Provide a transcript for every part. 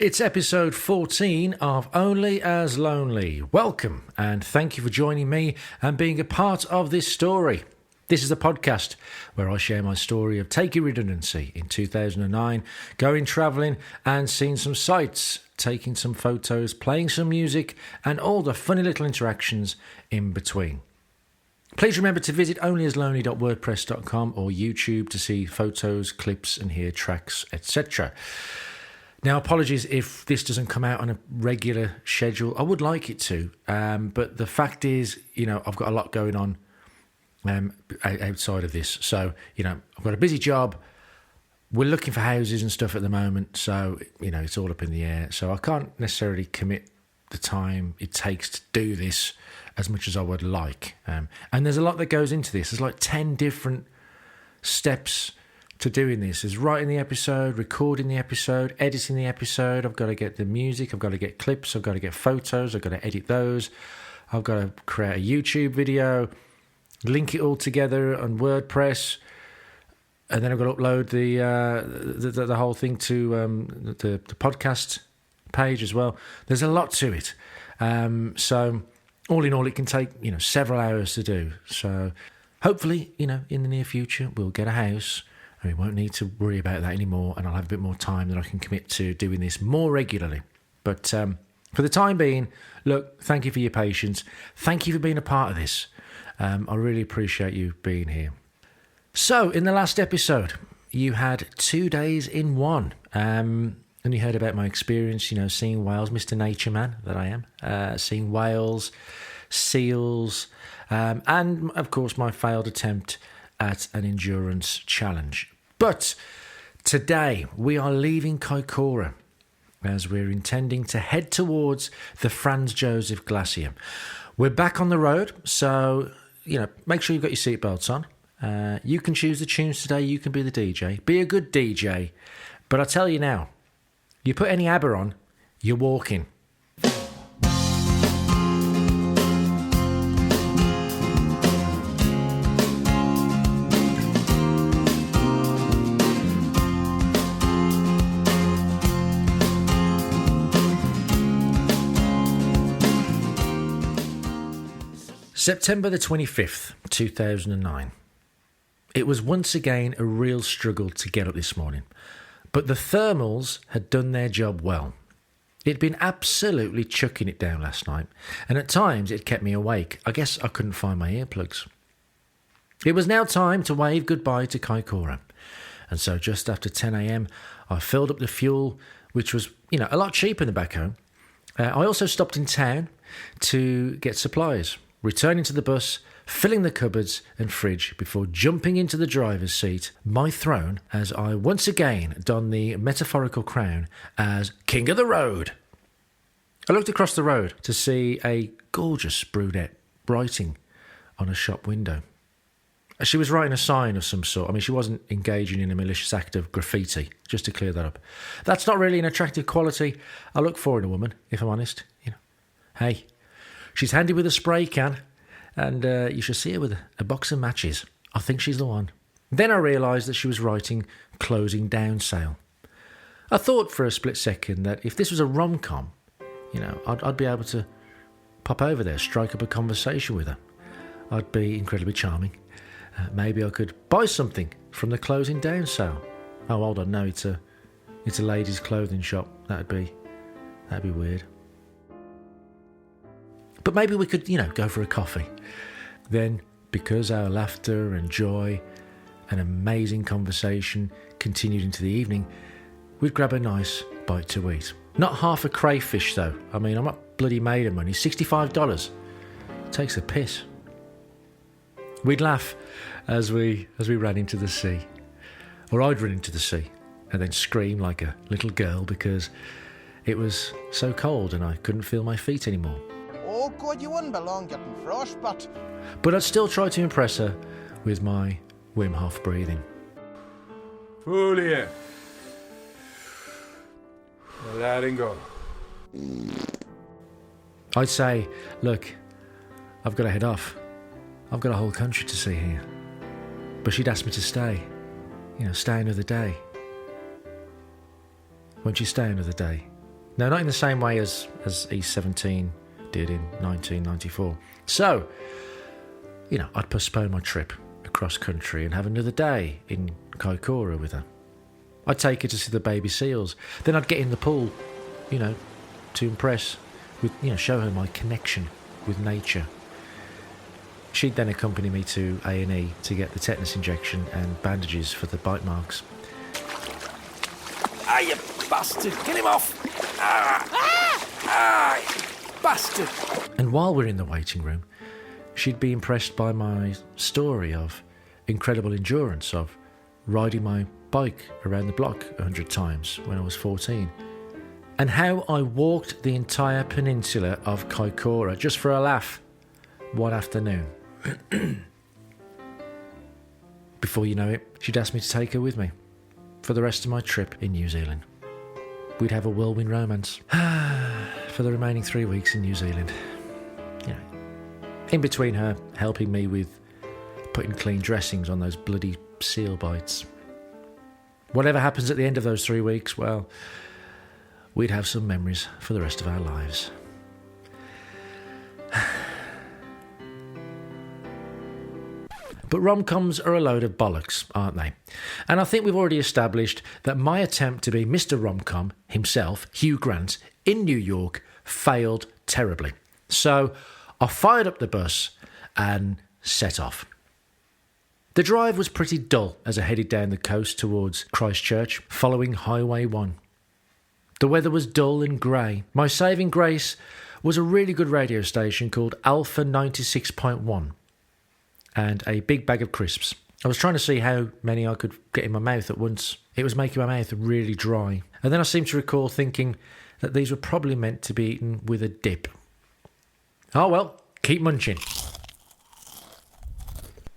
It's episode 14 of Only as Lonely. Welcome and thank you for joining me and being a part of this story. This is a podcast where I share my story of taking redundancy in 2009, going travelling and seeing some sights, taking some photos, playing some music and all the funny little interactions in between. Please remember to visit onlyaslonely.wordpress.com or YouTube to see photos, clips and hear tracks, etc. Now, apologies if this doesn't come out on a regular schedule. I would like it to, but the fact is, I've got a lot going on outside of this. So, I've got a busy job. We're looking for houses and stuff at the moment. So, it's all up in the air. So I can't necessarily commit the time it takes to do this as much as I would like. And there's a lot that goes into this. There's like 10 different steps to doing this. Is writing the episode, recording the episode, editing the episode. I've got to get the music, I've got to get clips, I've got to get photos, I've got to edit those, I've got to create a YouTube video, link it all together on WordPress, and then I've got to upload the whole thing to the podcast page as well. There's a lot to it. So all in all, it can take several hours to do. So hopefully in the near future we'll get a house. We won't need to worry about that anymore, and I'll have a bit more time that I can commit to doing this more regularly. But for the time being, look, thank you for your patience. Thank you for being a part of this. I really appreciate you being here. So, in the last episode, you had 2 days in one. And you heard about my experience, seeing whales, Mr. Nature Man that I am, seeing whales, seals, and, of course, my failed attempt at an endurance challenge. But today we are leaving Kaikoura as we're intending to head towards the Franz Josef Glacier. We're back on the road, so make sure you've got your seatbelts on. You can choose the tunes today, you can be the DJ. Be a good DJ, but I tell you now, you put any ABBA on, you're walking. September the 25th, 2009. It was once again a real struggle to get up this morning, but the thermals had done their job well. It'd been absolutely chucking it down last night, and at times it kept me awake. I guess I couldn't find my earplugs. It was now time to wave goodbye to Kaikoura, and so just after 10 a.m, I filled up the fuel, which was, a lot cheaper than back home. I also stopped in town to get supplies, returning to the bus, filling the cupboards and fridge before jumping into the driver's seat, my throne, as I once again donned the metaphorical crown as King of the Road. I looked across the road to see a gorgeous brunette writing on a shop window. She was writing a sign of some sort. I mean, she wasn't engaging in a malicious act of graffiti, just to clear that up. That's not really an attractive quality I look for in a woman, if I'm honest. Hey, she's handy with a spray can, and you should see her with a box of matches. I think she's the one. Then I realised that she was writing closing down sale. I thought for a split second that if this was a rom-com, I'd be able to pop over there, strike up a conversation with her. I'd be incredibly charming. Maybe I could buy something from the closing down sale. Oh, hold on, no, it's a ladies' clothing shop. That'd be weird. But maybe we could, go for a coffee. Then, because our laughter and joy and amazing conversation continued into the evening, we'd grab a nice bite to eat. Not half a crayfish, though. I mean, I'm not bloody made of money. $65. Takes a piss. We'd laugh as we ran into the sea. Or I'd run into the sea and then scream like a little girl because it was so cold and I couldn't feel my feet anymore. Oh, God, you wouldn't belong getting frostbite. But I'd still try to impress her with my Wim Hof breathing. Folie. Letting go. I'd say, look, I've got to head off. I've got a whole country to see here. But she'd asked me to stay. Stay another day. Won't you stay another day? No, not in the same way as E17 did in 1994. So, I'd postpone my trip across country and have another day in Kaikoura with her. I'd take her to see the baby seals. Then I'd get in the pool, to impress, show her my connection with nature. She'd then accompany me to A&E to get the tetanus injection and bandages for the bite marks. Ah, you bastard! Get him off! You bastard! And while we're in the waiting room, she'd be impressed by my story of incredible endurance, of riding my bike around the block 100 times when I was 14, and how I walked the entire peninsula of Kaikoura just for a laugh one afternoon. Before you know it, she'd ask me to take her with me for the rest of my trip in New Zealand. We'd have a whirlwind romance for the remaining 3 weeks in New Zealand. In between her helping me with putting clean dressings on those bloody seal bites. Whatever happens at the end of those 3 weeks, well, we'd have some memories for the rest of our lives. But rom-coms are a load of bollocks, aren't they? And I think we've already established that my attempt to be Mr. Rom-Com himself, Hugh Grant, in New York, failed terribly. So I fired up the bus and set off. The drive was pretty dull as I headed down the coast towards Christchurch, following Highway 1. The weather was dull and grey. My saving grace was a really good radio station called Alpha 96.1 and a big bag of crisps. I was trying to see how many I could get in my mouth at once. It was making my mouth really dry. And then I seemed to recall thinking that these were probably meant to be eaten with a dip. Oh well, keep munching.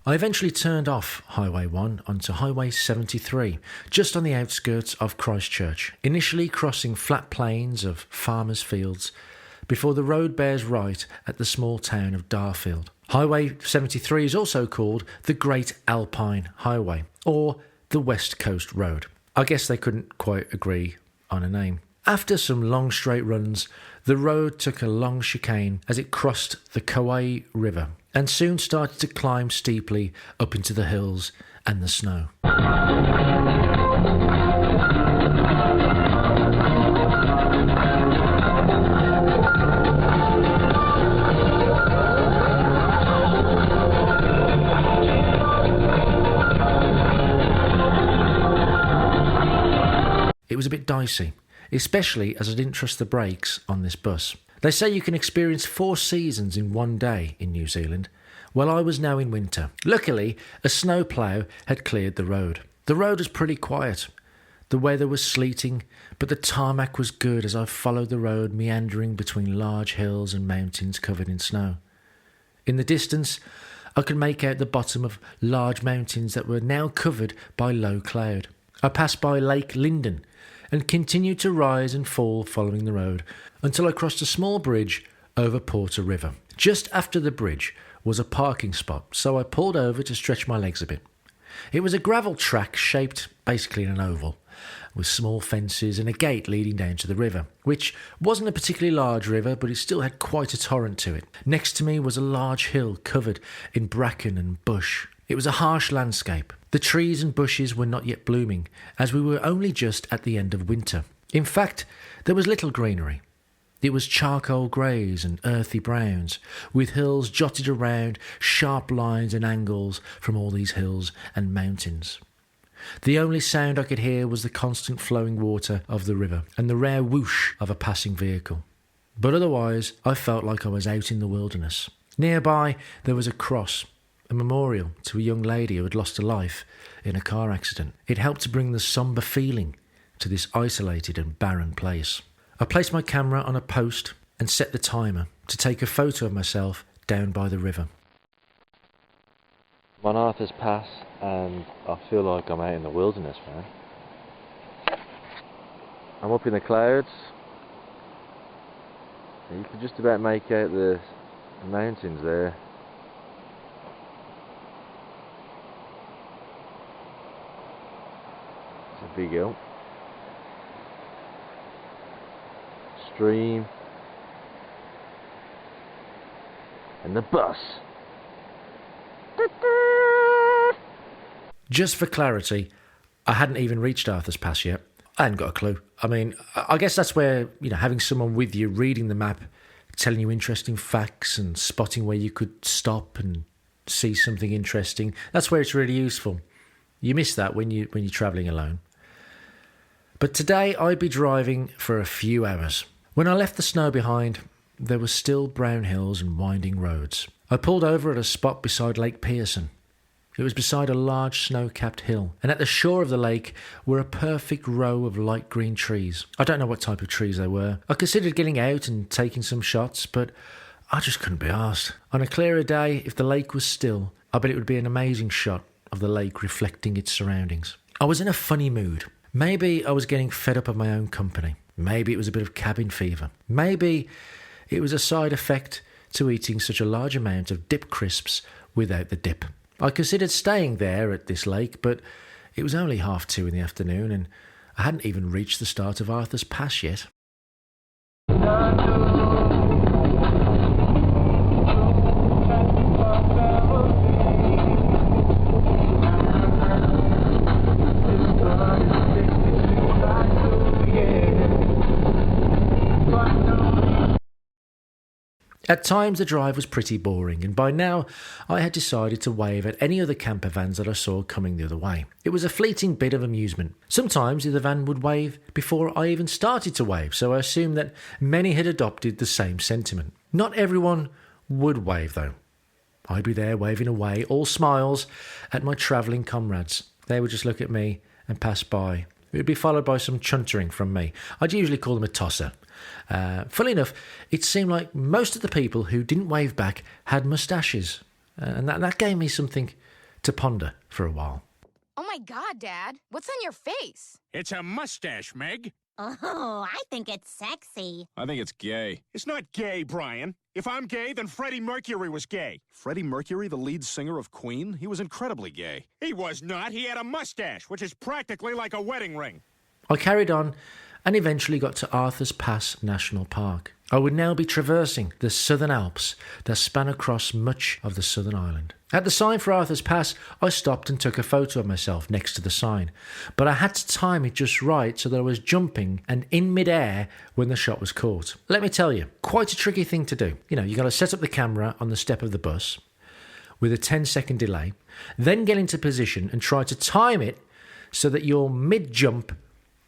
I eventually turned off Highway 1 onto Highway 73, just on the outskirts of Christchurch, initially crossing flat plains of farmers' fields before the road bears right at the small town of Darfield. Highway 73 is also called the Great Alpine Highway, or the West Coast Road. I guess they couldn't quite agree on a name. After some long straight runs, the road took a long chicane as it crossed the Kauai River and soon started to climb steeply up into the hills and the snow. It was a bit dicey, especially as I didn't trust the brakes on this bus. They say you can experience 4 seasons in one day in New Zealand. Well, I was now in winter. Luckily, a snowplough had cleared the road. The road was pretty quiet. The weather was sleeting, but the tarmac was good as I followed the road meandering between large hills and mountains covered in snow. In the distance, I could make out the bottom of large mountains that were now covered by low cloud. I passed by Lake Linden and continued to rise and fall following the road until I crossed a small bridge over Porter River. Just after the bridge was a parking spot, so I pulled over to stretch my legs a bit. It was a gravel track shaped basically in an oval, with small fences and a gate leading down to the river, which wasn't a particularly large river, but it still had quite a torrent to it. Next to me was a large hill covered in bracken and bush. It was a harsh landscape. The trees and bushes were not yet blooming, as we were only just at the end of winter. In fact, there was little greenery. It was charcoal greys and earthy browns, with hills jotted around, sharp lines and angles from all these hills and mountains. The only sound I could hear was the constant flowing water of the river and the rare whoosh of a passing vehicle. But otherwise, I felt like I was out in the wilderness. Nearby, there was a cross, a memorial to a young lady who had lost her life in a car accident. It helped to bring the sombre feeling to this isolated and barren place. I placed my camera on a post and set the timer to take a photo of myself down by the river. My night has passed and I feel like I'm out in the wilderness, man. I'm up in the clouds. You can just about make out the mountains there. It's a big hill. stream, and the bus. Just for clarity, I hadn't even reached Arthur's Pass yet. I hadn't got a clue. I mean, I guess that's where, having someone with you, reading the map, telling you interesting facts and spotting where you could stop and see something interesting, that's where it's really useful. You miss that when you're travelling alone. But today I'd be driving for a few hours. When I left the snow behind, there were still brown hills and winding roads. I pulled over at a spot beside Lake Pearson. It was beside a large snow-capped hill, and at the shore of the lake were a perfect row of light green trees. I don't know what type of trees they were. I considered getting out and taking some shots, but I just couldn't be arsed. On a clearer day, if the lake was still, I bet it would be an amazing shot of the lake reflecting its surroundings. I was in a funny mood. Maybe I was getting fed up of my own company. Maybe it was a bit of cabin fever. Maybe it was a side effect to eating such a large amount of dip crisps without the dip. I considered staying there at this lake, but it was only 2:30 in the afternoon and I hadn't even reached the start of Arthur's Pass yet. At times the drive was pretty boring, and by now I had decided to wave at any other camper vans that I saw coming the other way. It was a fleeting bit of amusement. Sometimes the other van would wave before I even started to wave, so I assumed that many had adopted the same sentiment. Not everyone would wave though. I'd be there waving away, all smiles, at my travelling comrades. They would just look at me and pass by. It would be followed by some chuntering from me. I'd usually call them a tosser. Funnily enough, it seemed like most of the people who didn't wave back had moustaches, and that gave me something to ponder for a while. Oh my God, Dad, what's on your face? It's a mustache, Meg. Oh, I think it's sexy. I think it's gay. It's not gay, Brian. If I'm gay, then Freddie Mercury was gay. Freddie Mercury, the lead singer of Queen? He was incredibly gay. He was not. He had a mustache, which is practically like a wedding ring. I carried on and eventually got to Arthur's Pass National Park. I would now be traversing the Southern Alps that span across much of the southern island. At the sign for Arthur's Pass, I stopped and took a photo of myself next to the sign, but I had to time it just right so that I was jumping and in midair when the shot was caught. Let me tell you, quite a tricky thing to do. You got to set up the camera on the step of the bus with a 10-second delay, then get into position and try to time it so that you're mid-jump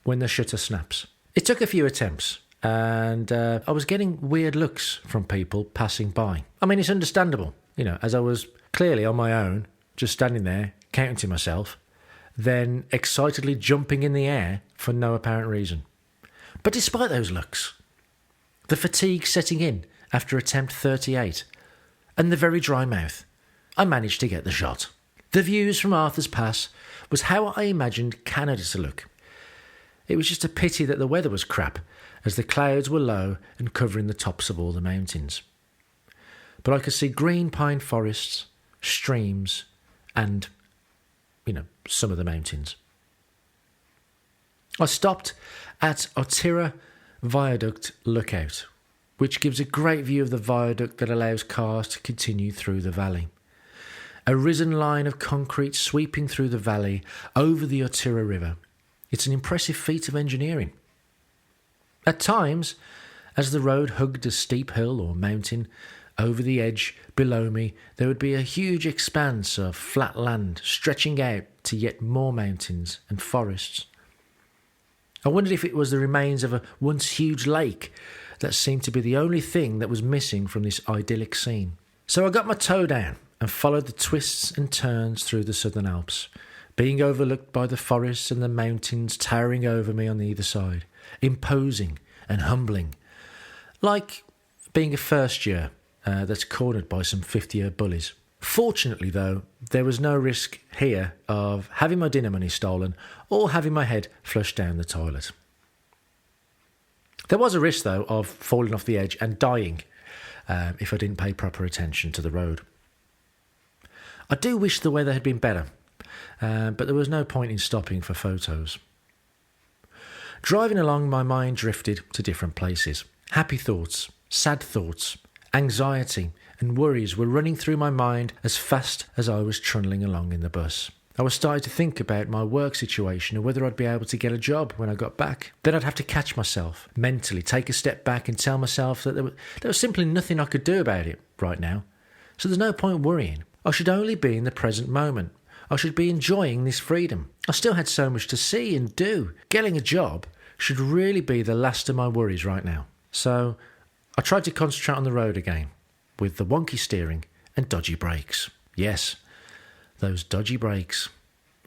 when the shutter snaps. It took a few attempts, and I was getting weird looks from people passing by. I mean, it's understandable, as I was clearly on my own, just standing there, counting to myself, then excitedly jumping in the air for no apparent reason. But despite those looks, the fatigue setting in after attempt 38, and the very dry mouth, I managed to get the shot. The views from Arthur's Pass was how I imagined Canada to look. It was just a pity that the weather was crap, as the clouds were low and covering the tops of all the mountains. But I could see green pine forests, streams, and, some of the mountains. I stopped at Otira Viaduct Lookout, which gives a great view of the viaduct that allows cars to continue through the valley. A risen line of concrete sweeping through the valley over the Otira River. It's an impressive feat of engineering. At times, as the road hugged a steep hill or mountain, over the edge below me there would be a huge expanse of flat land stretching out to yet more mountains and forests. I wondered if it was the remains of a once huge lake that seemed to be the only thing that was missing from this idyllic scene. So I got my toe down and followed the twists and turns through the Southern Alps, being overlooked by the forests and the mountains towering over me on either side, imposing and humbling, like being a first year that's cornered by some 50-year bullies. Fortunately, though, there was no risk here of having my dinner money stolen or having my head flushed down the toilet. There was a risk, though, of falling off the edge and dying if I didn't pay proper attention to the road. I do wish the weather had been better, but there was no point in stopping for photos. Driving along, my mind drifted to different places. Happy thoughts, sad thoughts, anxiety and worries were running through my mind as fast as I was trundling along in the bus. I was starting to think about my work situation and whether I'd be able to get a job when I got back. Then I'd have to catch myself, mentally take a step back and tell myself that there was simply nothing I could do about it right now. So there's no point worrying. I should only be in the present moment. I should be enjoying this freedom. I still had so much to see and do. Getting a job should really be the last of my worries right now. So I tried to concentrate on the road again, with the wonky steering and dodgy brakes. Yes, those dodgy brakes,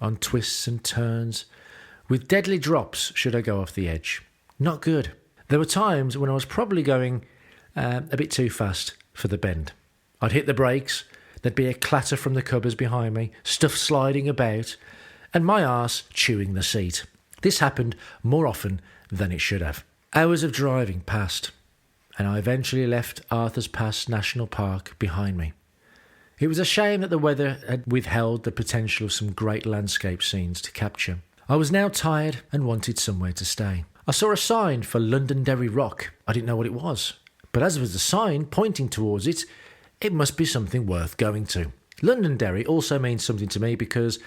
on twists and turns, with deadly drops should I go off the edge. Not good. There were times when I was probably going a bit too fast for the bend. I'd hit the brakes, there'd be a clatter from the covers behind me, stuff sliding about, and my arse chewing the seat. This happened more often than it should have. Hours of driving passed, and I eventually left Arthur's Pass National Park behind me. It was a shame that the weather had withheld the potential of some great landscape scenes to capture. I was now tired and wanted somewhere to stay. I saw a sign for Londonderry Rock. I didn't know what it was, but as there was a sign pointing towards it, it must be something worth going to. Londonderry also means something to me because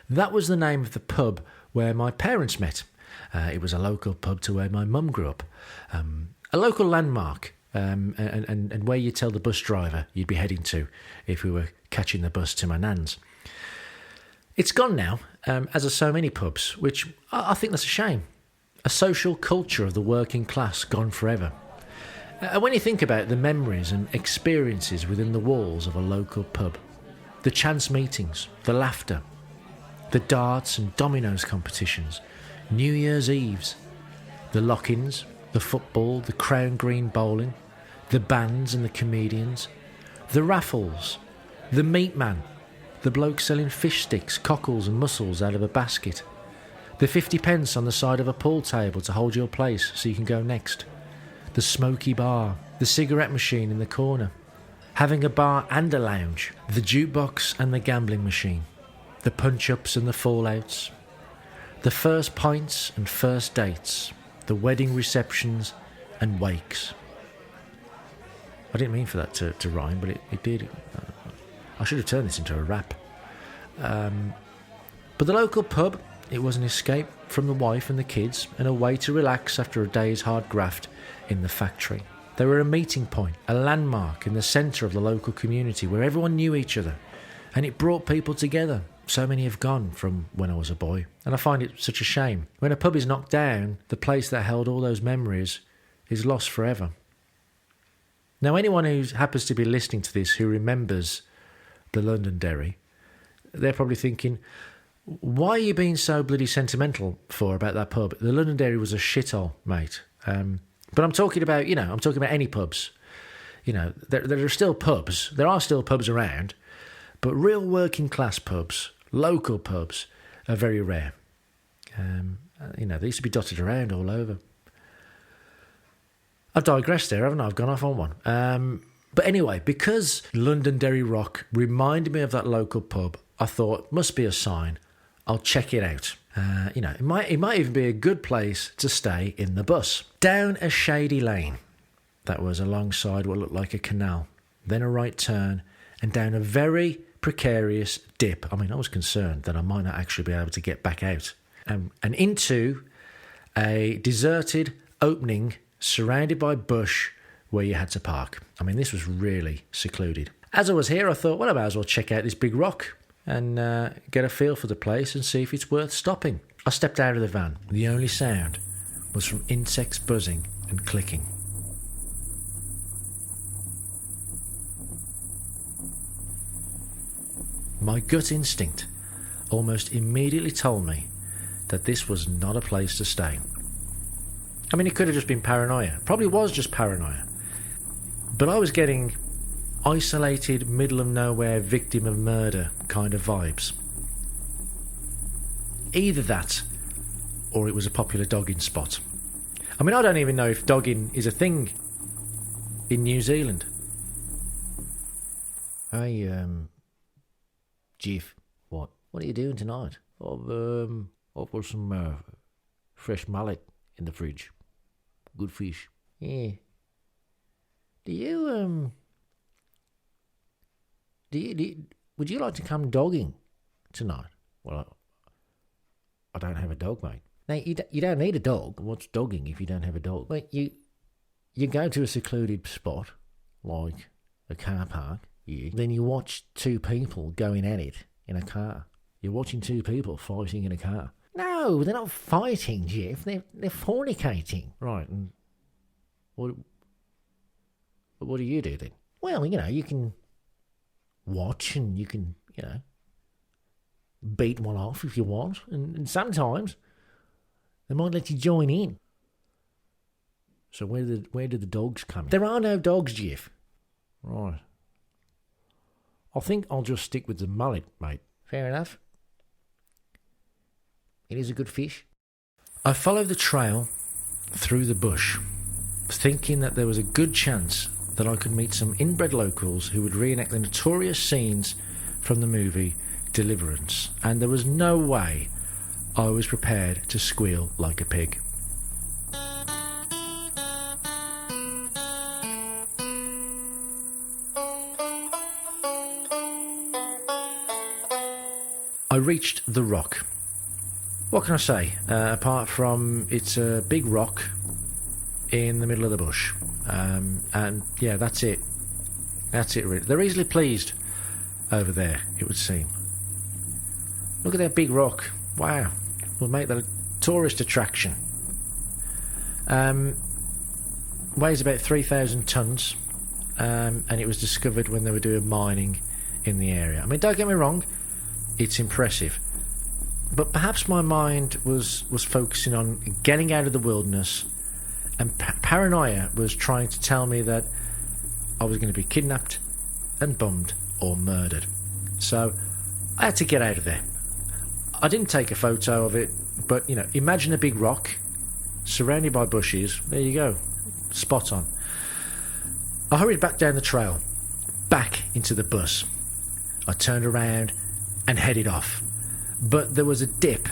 that was the name of the pub where my parents met. It was a local pub to where my mum grew up. A local landmark, and where you tell the bus driver you'd be heading to if we were catching the bus to my nan's. It's gone now, as are so many pubs, which I think that's a shame. A social culture of the working class gone forever. And when you think about the memories and experiences within the walls of a local pub, the chance meetings, the laughter, the darts and dominoes competitions, New Year's Eves, the lock-ins, the football, the crown green bowling, the bands and the comedians, the raffles, the meat man, the bloke selling fish sticks, cockles and mussels out of a basket, the 50p on the side of a pool table to hold your place so you can go next, the smoky bar, the cigarette machine in the corner, having a bar and a lounge, the jukebox and the gambling machine, the punch-ups and the fallouts, the first pints and first dates, the wedding receptions and wakes. I didn't mean for that to rhyme, but it did. I should have turned this into a rap. But the local pub, it was an escape from the wife and the kids and a way to relax after a day's hard graft in the factory. They were a meeting point, a landmark in the centre of the local community where everyone knew each other, and it brought people together. So many have gone from when I was a boy, and I find it such a shame. When a pub is knocked down, the place that held all those memories is lost forever. Now, anyone who happens to be listening to this who remembers the Londonderry, they're probably thinking, why are you being so bloody sentimental for about that pub? The Londonderry was a shithole, mate. But I'm talking about, I'm talking about any pubs. There are still pubs. There are still pubs around, but real working class pubs, local pubs, are very rare. They used to be dotted around all over. I've digressed there, haven't I? I've gone off on one. But anyway, because Londonderry Rock reminded me of that local pub, I thought, must be a sign. I'll check it out. It might even be a good place to stay in the bus. Down a shady lane that was alongside what looked like a canal, then a right turn, and down a very precarious dip. I was concerned that I might not actually be able to get back out. And into a deserted opening surrounded by bush where you had to park. This was really secluded. As I was here, I thought, well, I might as well check out this big rock and get a feel for the place and see if it's worth stopping. I stepped out of the van. The only sound was from insects buzzing and clicking. My gut instinct almost immediately told me that this was not a place to stay. It could have just been paranoia. Probably was just paranoia. But I was getting isolated, middle of nowhere, victim of murder kind of vibes. Either that, or it was a popular dogging spot. I don't even know if dogging is a thing in New Zealand. Hey, Jeff. What? What are you doing tonight? I've got some fresh mullet in the fridge. Good fish. Yeah. Do you would you like to come dogging tonight? Well, I don't have a dog, mate. No, you don't need a dog. What's dogging if you don't have a dog? Well, you go to a secluded spot, like a car park, then you watch two people going at it in a car. You're watching two people fighting in a car. No, they're not fighting, Jeff. They're fornicating. Right, and what do you do then? Well, you can watch and you can, beat one off if you want. And sometimes they might let you join in. So where did the dogs come in? There are no dogs, Jeff. Right. I think I'll just stick with the mullet, mate. Fair enough. It is a good fish. I followed the trail through the bush, thinking that there was a good chance that I could meet some inbred locals who would reenact the notorious scenes from the movie Deliverance, and there was no way I was prepared to squeal like a pig. I reached the rock. What can I say? Apart from it's a big rock in the middle of the bush. And yeah, that's it. That's it, really. They're easily pleased over there, it would seem. Look at that big rock. Wow. We'll make that a tourist attraction. Weighs about 3,000 tonnes. And it was discovered when they were doing mining in the area. I mean, don't get me wrong. It's impressive. But perhaps my mind was focusing on getting out of the wilderness, and paranoia was trying to tell me that I was going to be kidnapped and bummed or murdered. So I had to get out of there. I didn't take a photo of it, but, imagine a big rock surrounded by bushes. There you go. Spot on. I hurried back down the trail, back into the bus. I turned around and headed off. But there was a dip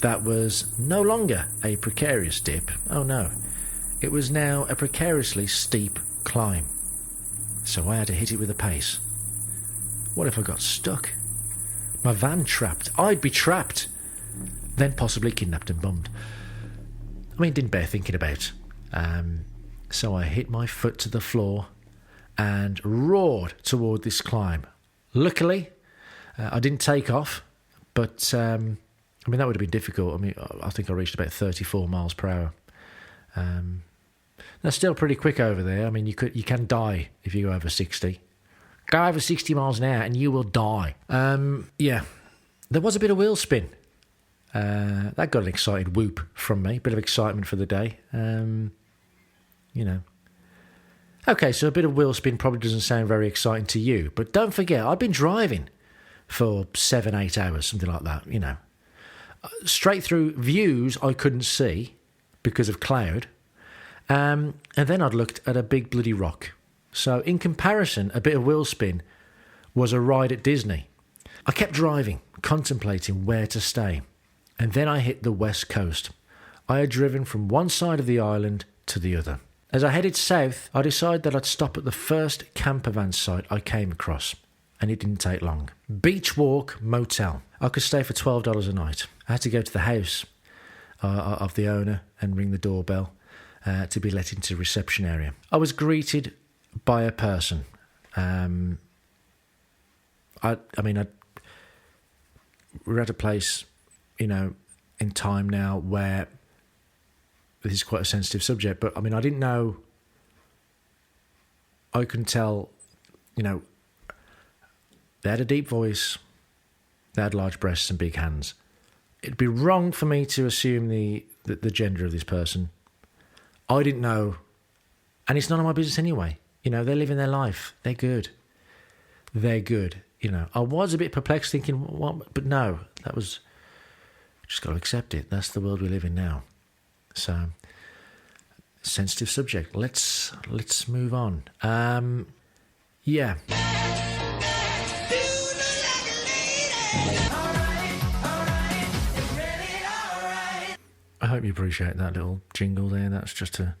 that was no longer a precarious dip. Oh no. It was now a precariously steep climb. So I had to hit it with a pace. What if I got stuck? My van trapped. I'd be trapped. Then possibly kidnapped and bummed. I mean, it didn't bear thinking about. So I hit my foot to the floor and roared toward this climb. Luckily, I didn't take off. But, that would have been difficult. I think I reached about 34 miles per hour. That's still pretty quick over there. You can die if you go over 60. Go over 60 miles an hour and you will die. Yeah, there was a bit of wheel spin. That got an excited whoop from me. Bit of excitement for the day. Okay, so a bit of wheel spin probably doesn't sound very exciting to you. But don't forget, I've been driving for 7-8 hours, something like that, Straight through views I couldn't see because of cloud. And then I'd looked at a big bloody rock. So in comparison, a bit of wheel spin was a ride at Disney. I kept driving, contemplating where to stay. And then I hit the west coast. I had driven from one side of the island to the other. As I headed south, I decided that I'd stop at the first camper van site I came across. And it didn't take long. Beach Walk Motel. I could stay for $12 a night. I had to go to the house of the owner and ring the doorbell to be let into the reception area. I was greeted by a person. We're at a place, in time now where this is quite a sensitive subject, but I didn't know. I couldn't tell, they had a deep voice, they had large breasts and big hands. It'd be wrong for me to assume the gender of this person. I didn't know, and it's none of my business anyway. They're living their life. They're good. I was a bit perplexed thinking, what? But no, that was, just got to accept it. That's the world we live in now. So, sensitive subject. Let's move on. Yeah. I hope you appreciate that little jingle there. That's just to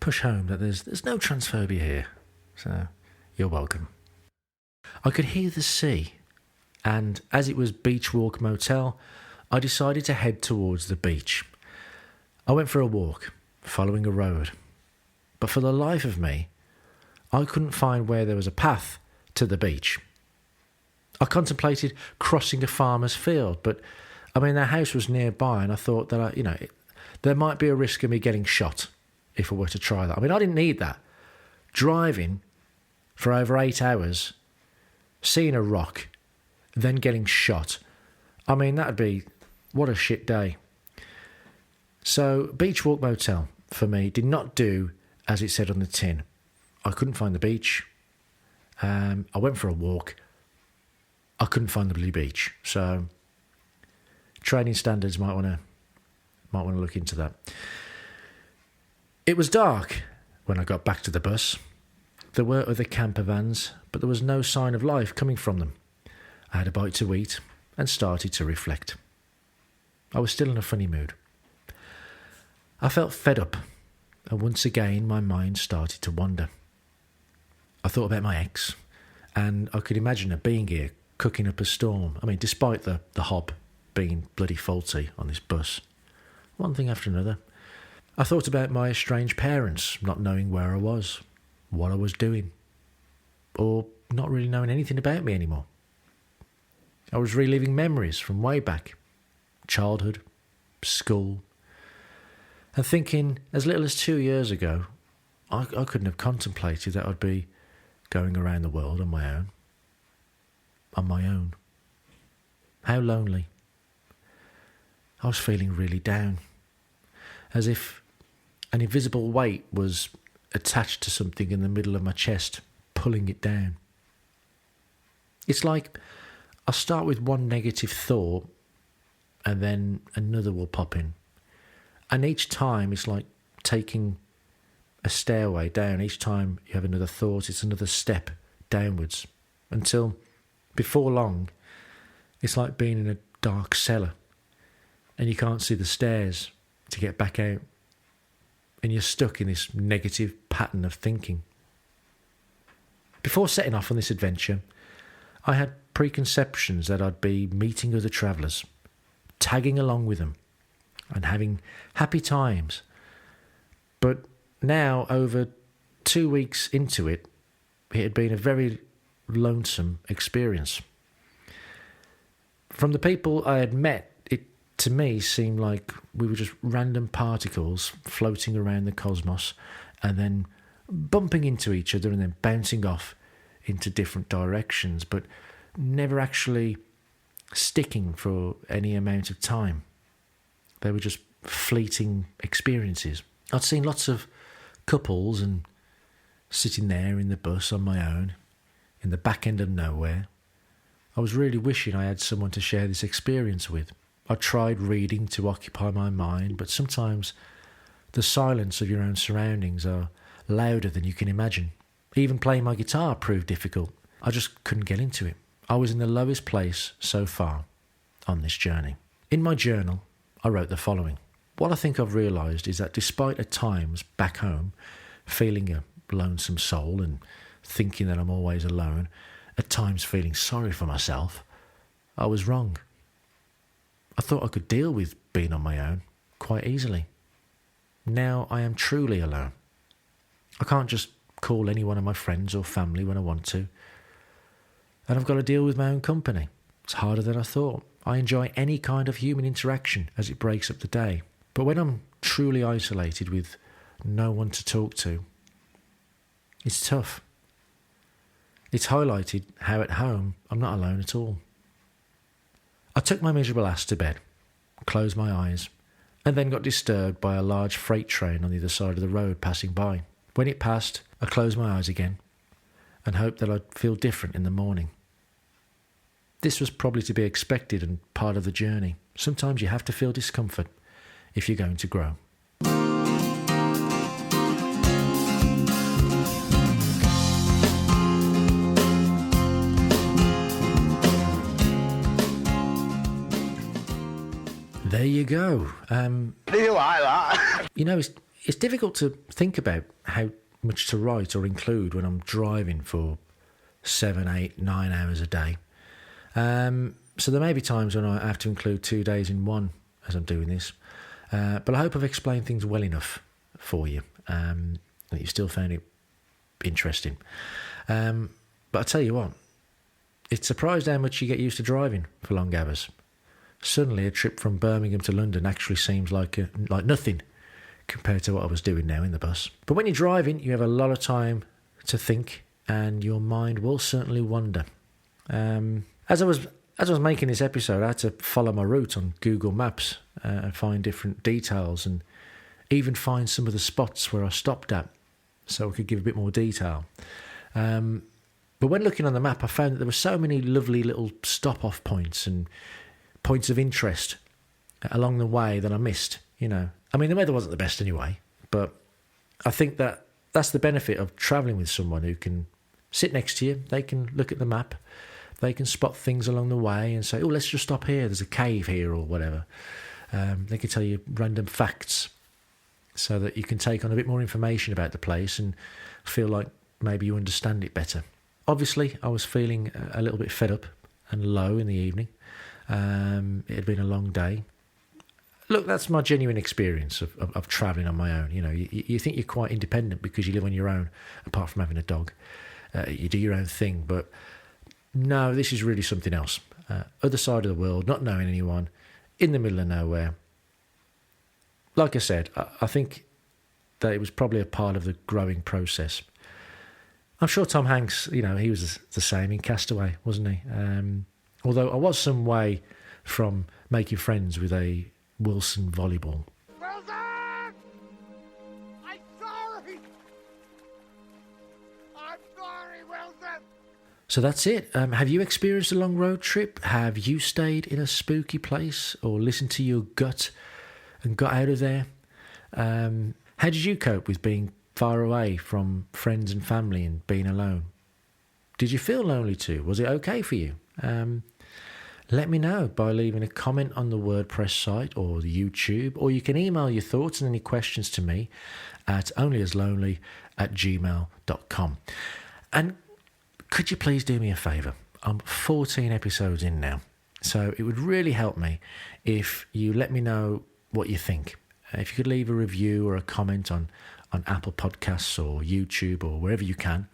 push home that there's no transphobia here. So, you're welcome. I could hear the sea, and as it was Beach Walk Motel, I decided to head towards the beach. I went for a walk, following a road. But for the life of me, I couldn't find where there was a path to the beach. I contemplated crossing a farmer's field, but I mean, their house was nearby, and I thought that, there might be a risk of me getting shot if I were to try that. I mean, I didn't need that. Driving for over 8 hours, seeing a rock, then getting shot. I mean, that'd be, what a shit day. So, Beach Walk Motel, for me, did not do as it said on the tin. I couldn't find the beach. I went for a walk. I couldn't find the bloody beach. So, training standards might want to look into that. It was dark when I got back to the bus. There were other camper vans, but there was no sign of life coming from them. I had a bite to eat and started to reflect. I was still in a funny mood. I felt fed up, and once again my mind started to wander. I thought about my ex, and I could imagine her being here, cooking up a storm. I mean, despite the hob being bloody faulty on this bus. One thing after another. I thought about my estranged parents not knowing where I was, what I was doing, or not really knowing anything about me anymore. I was reliving memories from way back, childhood, school, and thinking as little as 2 years ago, I couldn't have contemplated that I'd be going around the world on my own. On my own. How lonely. I was feeling really down, as if an invisible weight was attached to something in the middle of my chest, pulling it down. It's like I'll start with one negative thought and then another will pop in. And each time it's like taking a stairway down. Each time you have another thought, it's another step downwards. Until, before long, it's like being in a dark cellar and you can't see the stairs to get back out. And you're stuck in this negative pattern of thinking. Before setting off on this adventure, I had preconceptions that I'd be meeting other travellers, tagging along with them, and having happy times. But now, over 2 weeks into it, it had been a very lonesome experience. From the people I had met, it to me seemed like we were just random particles floating around the cosmos and then bumping into each other and then bouncing off into different directions, but never actually sticking for any amount of time. They were just fleeting experiences. I'd seen lots of couples and sitting there in the bus on my own, in the back end of nowhere. I was really wishing I had someone to share this experience with. I tried reading to occupy my mind, but sometimes the silence of your own surroundings are louder than you can imagine. Even playing my guitar proved difficult. I just couldn't get into it. I was in the lowest place so far on this journey. In my journal, I wrote the following. What I think I've realised is that despite at times back home feeling a lonesome soul and thinking that I'm always alone, at times feeling sorry for myself, I was wrong. I thought I could deal with being on my own quite easily. Now I am truly alone. I can't just call any one of my friends or family when I want to. And I've got to deal with my own company. It's harder than I thought. I enjoy any kind of human interaction as it breaks up the day. But when I'm truly isolated with no one to talk to, it's tough. It's highlighted how at home I'm not alone at all. I took my miserable ass to bed, closed my eyes, and then got disturbed by a large freight train on the other side of the road passing by. When it passed, I closed my eyes again and hoped that I'd feel different in the morning. This was probably to be expected and part of the journey. Sometimes you have to feel discomfort if you're going to grow. There you go. Do you like that? You know, it's difficult to think about how much to write or include when I'm driving for 7, 8, 9 hours a day. So there may be times when I have to include 2 days in one as I'm doing this. But I hope I've explained things well enough for you, that you still found it interesting. But I tell you what, it's surprised how much you get used to driving for long hours. Suddenly a trip from Birmingham to London actually seems like nothing compared to what I was doing now in the bus. But when you're driving, you have a lot of time to think, and your mind will certainly wander. As I was making this episode, I had to follow my route on Google Maps and find different details, and even find some of the spots where I stopped at, so I could give a bit more detail. But when looking on the map, I found that there were so many lovely little stop-off points and points of interest along the way that I missed, you know. I mean, the weather wasn't the best anyway, but I think that's the benefit of travelling with someone who can sit next to you. They can look at the map. They can spot things along the way and say, oh, let's just stop here. There's a cave here or whatever. They can tell you random facts so that you can take on a bit more information about the place and feel like maybe you understand it better. Obviously, I was feeling a little bit fed up and low in the evening. It had been a long day. Look, that's my genuine experience of travelling on my own. You know, you think you're quite independent because you live on your own, apart from having a dog. You do your own thing, but no, this is really something else. Other side of the world, not knowing anyone, in the middle of nowhere. Like I said, I think that it was probably a part of the growing process. I'm sure Tom Hanks, you know, he was the same in Castaway, wasn't he? Although I was some way from making friends with a Wilson volleyball. Wilson! I'm sorry! I'm sorry, Wilson! So that's it. Have you experienced a long road trip? Have you stayed in a spooky place or listened to your gut and got out of there? How did you cope with being far away from friends and family and being alone? Did you feel lonely too? Was it okay for you? Let me know by leaving a comment on the WordPress site or the YouTube, or you can email your thoughts and any questions to me at onlyaslonely@gmail.com. And could you please do me a favour? I'm 14 episodes in now, so it would really help me if you let me know what you think. If you could leave a review or a comment on Apple Podcasts or YouTube or wherever you can,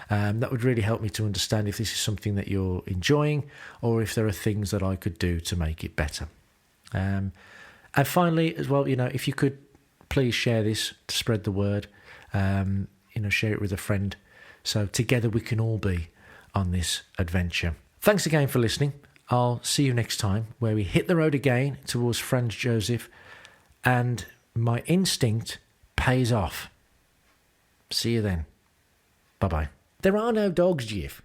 that would really help me to understand if this is something that you're enjoying or if there are things that I could do to make it better. And finally, as well, you know, if you could please share this to spread the word, you know, share it with a friend, so together we can all be on this adventure. Thanks again for listening. I'll see you next time where we hit the road again towards Franz Josef and my instinct pays off. See you then. Bye-bye. There are no dogs, Jiff.